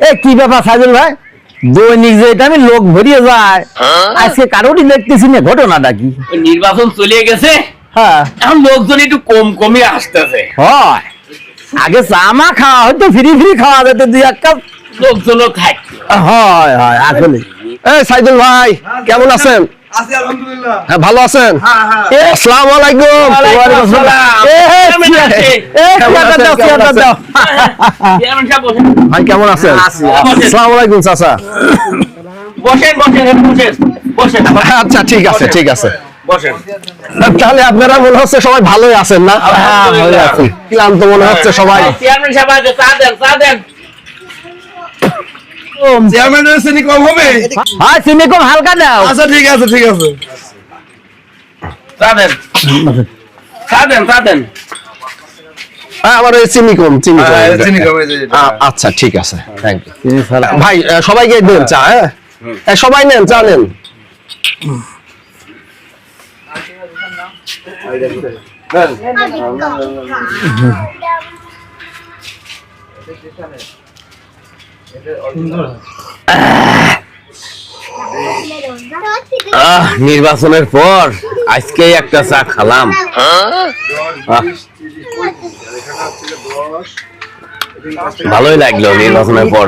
এ কি ব্যাপার সাইদুল ভাই, দৈনিক যে এটা আমি লোক ভরিয়ে যায়, আজকে কারোরই দেখতেছি না, ঘটনাটা কি? নির্বাচন চলে গেছে, হ্যাঁ এখন লোকজন একটু কম কমই আসতেছে। হয়, আগে চামা খাওয়া হয়তো ফ্রি ফ্রি খাওয়া যেত, দুই এক কাপ লোকজনও থাকতো। হয় হয় আসলে। এই সাইদুল ভাই কেমন আছেন? আছি আলহামদুলিল্লাহ। হ্যাঁ ভালো আছেন? আসসালামু আলাইকুম। ওয়ালাইকুম আসসালাম। কেমন আছেন? চেয়ারটা দাও। চেয়ারম্যান সাহেব বসেন। ভাই কেমন আছেন? আসসালামু আলাইকুম চাচা। বসেন বসেন বসেন বসেন আচ্ছা ঠিক আছে ঠিক আছে। বসেন। তাহলে আপনারা মনে হচ্ছে সবাই ভালোই আছেন না? হ্যাঁ, ভালো আছি। ক্লান্ত মনে হচ্ছে সবাই। চেয়ারম্যান সাহেব আছে, চা দেন চা দেন। চেয়ারম্যানের শ্রেণী কম হবে? হয় চিনি কম হালকা দাও। আচ্ছা ঠিক আছে ঠিক আছে। চা দেন চা দেন চা দেন। হ্যাঁ আমার ওই চিনি কম চিনি কম। শ্রেণী কম হয়েছে। আচ্ছা ঠিক আছে থ্যাংক ইউ ভাই। সবাইকে দেন চা। হ্যাঁ সবাই নেন চা নেন। নির্বাচনের পর আজকে একটা চা খালাম। ভালোই লাগলো নির্বাচনের পর।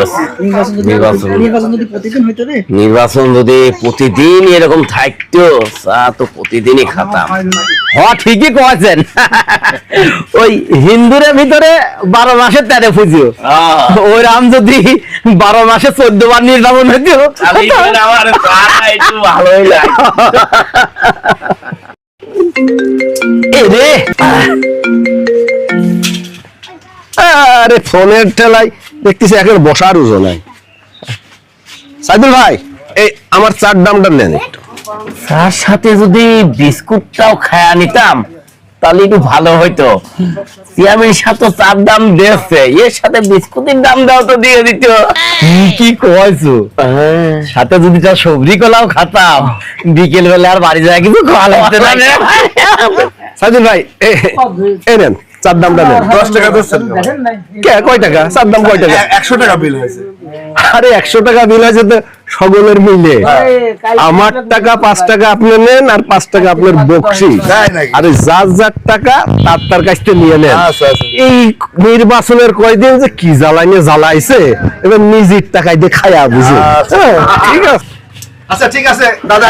নির্বাচন যদি প্রতিদিন এরকম থাকতো, চা তো প্রতিদিনই খাতাম। হ্যাঁ ঠিকই কয়েছেন। ওই হিন্দুরের ভিতরে 12 মাসের 13 পুজো, ওই রাম যদি 12 মাসে 14 বার নির্বাচন হইতো আমার একটু ভালোই লাগে। আরে ফোনের ঠেলায় দেখতেছি এখন বসার উজো নাই। সাইদুল ভাই এই আমার চার দামটা নেন একটু। তার সাথে যদি বিস্কুটটাও খায়া নিতাম তাহলে একটু ভালো হইতো। চেয়ারম্যান সাথে চার দাম দিয়েছে, এর সাথে বিস্কুটের দাম দাও তো দিয়ে দিত। কি কয়েছো, সাথে যদি তার সবজি কলাও খাতাম, বিকেল বেলা আর বাড়ি যায় কিছু খাওয়া লাগতো না। সাইদুল ভাই এই নেন চার দামটা নেন। 10 টাকা দিচ্ছেন। কয় টাকা চার দাম? কয় টাকা? 100 টাকা বিল হয়েছে। আরে 100 টাকা বিল আছে তো সকলের মিলে। আমার টাকা 5 টাকা আপনি নেন আর 5 টাকা আপনার বকশিশ। তাই নাকি? আরে যার যার টাকা তার কাছ থেকে নিয়ে নেন। আচ্ছা আচ্ছা। এই নির্বাচনের কয়দিন যে কি জ্বালাইছে এবার নিজের টাকায় দিয়ে খায়া বুঝে। হ্যাঁ, ঠিক আছে আচ্ছা ঠিক আছে দাদা।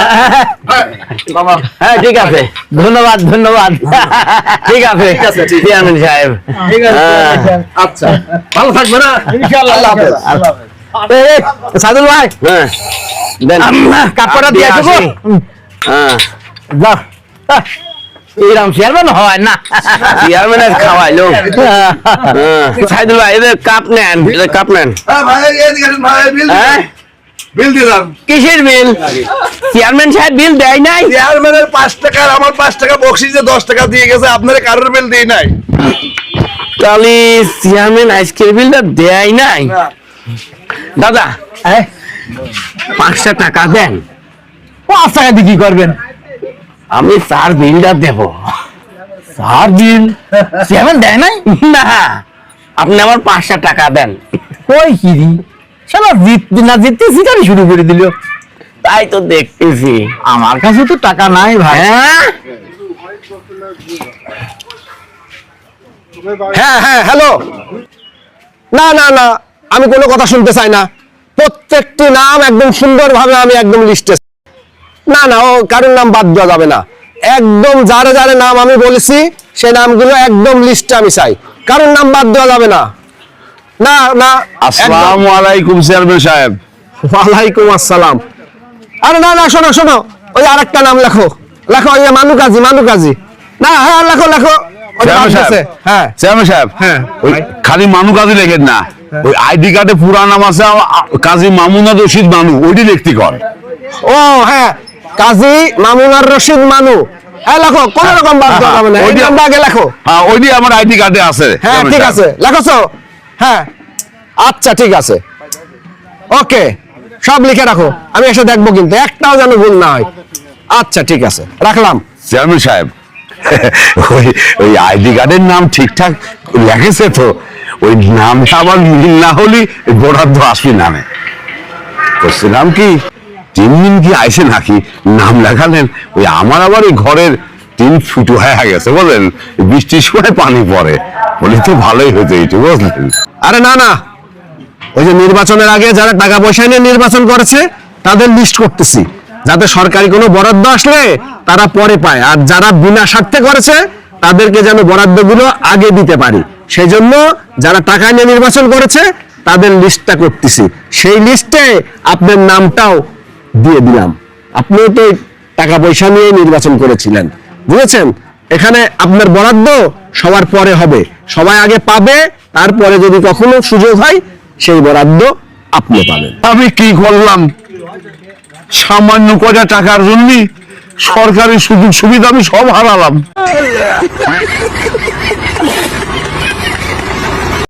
বাবা হ্যাঁ ঠিক আছে, ধন্যবাদ ধন্যবাদ। ঠিক আছে চেয়ারম্যান সাহেব। আচ্ছা ভালো থাকবে না ইনশাআল্লাহ। আল্লাহ হাফেজ। সাদুল ভাই হ্যাঁ দেন কাপড়টা দিয়ে আসবো। হ্যাঁ যাও, এইরকম চেয়ারম্যান হয় না। চেয়ারম্যানের খাওয়াইলো। সাইদুল ভাই এদের কাপ নেন, এদের কাপ নেন। ভাই এদিকে আসুন ভাই, বিল হ্যাঁ বিল দিলাম। কিসের বিল? চেয়ারম্যান সাহেব বিল দেয় নাই। চেয়ারম্যানের 5 টাকা আর আমার 5 টাকা বকশিশে 10 টাকা দিয়ে গেছে, আপনারা কারোর বিল দেই নাই। তাহলে চেয়ারম্যান আজকের বিলটা দেয় নাই। দাদা 5টা টাকা দেন। 5 টাকা দিয়ে কি করবেন? আমি চার বিলটা দেব। চার দিন চেয়ারম্যান দেয় নাই? না আপনি আমার 5টা টাকা দেন। ওই কি রে, শালা জিততে না জিততে শিকারি শুরু করে দিল। তাই তো দেখতেছি। আমার কাছে তো টাকা নাই ভাই। হ্যাঁ হ্যাঁ হ্যাঁ হ্যালো। না না না আমি কোনো কথা শুনতে চাই না। প্রত্যেকটি নাম একদম সুন্দরভাবে আমি একদম লিস্টে। না না ও কারোর নাম বাদ দেওয়া যাবে না। একদম যারে যারে নাম আমি বলেছি সেই নামগুলো একদম লিস্টে আমি চাই, কারোর নাম বাদ দেওয়া যাবে না। না না আসসালামু আলাইকুম চেয়ারম্যান সাহেব। ওয়ালাইকুম আসসালাম। আরে না না শোনো শোনো, ওই আরেকটা নাম লেখো লেখো, ওই মানু কাজী। না হ্যাঁ লেখো লেখো। চেয়ারম্যান সাহেব, হ্যাঁ চেয়ারম্যান সাহেব, ওই খালি মানু কাজী লেখেন না, ওই আইডি কার্ডে পুরা নাম আছে কাজী মামুনা রশিদ মানু, ওইটি লিখতে কর। ও হ্যাঁ কাজী মামুনার রশিদ মানু। হ্যাঁ লেখো, কোন রকম বাদ দেওয়া যাবে না। ওই নামটা আগে লেখো। হ্যাঁ ওইটি আমার আইডি কার্ডে আছে। হ্যাঁ ঠিক আছে লেখোছো? হ্যাঁ আচ্ছা ঠিক আছে, ওকে সব লিখে রাখো, আমি এসে দেখবো কিন্তু একটাও যেন ভুল না হয়। আচ্ছা ঠিক আছে রাখলাম। চেয়ারম্যান সাহেব ওই আইডি কার্ডের নাম ঠিকঠাক লেখেছে তো? ওই নামটা আবার মিল না হলে বরাদ্দ আসবে নামে। বলছিলাম কি 3 দিন কি আইসে নাকি নাম লেখালেন, ওই আমার আবার এই ঘরের 3 ফুটো হয়ে গেছে বলেন, বৃষ্টির সময় পানি পড়ে, বলি তো ভালোই হতো এইটু বুঝলেন। আরে না না, ওই যে নির্বাচনের আগে যারা টাকা পয়সা নিয়ে নির্বাচন করেছে তাদের লিস্ট করতেছি, যাতে সরকারি কোনো বরাদ্দ আসলে তারা পরে পায়, আর যারা বিনা স্বার্থে করেছে তাদেরকে যেন বরাদ্দগুলো আগে দিতে পারি। সেই জন্য যারা টাকা নিয়ে নির্বাচন করেছে তাদের লিস্টটা করতেছি, সেই লিস্টে আপনার নামটাও দিয়ে দিলাম। আপনিও তো টাকা পয়সা নিয়ে নির্বাচন করেছিলেন, বুঝেছেন? এখানে আপনার বরাদ্দ সবার পরে হবে, সবাই আগে পাবে, তারপরে যদি কখনো সুযোগ হয় সেই বরাদ্দ আপনি পাবেন। আমি কি করলাম? সামান্য কয়টা টাকার জন্য সরকারি সুযোগ সুবিধা আমি সব হারালাম।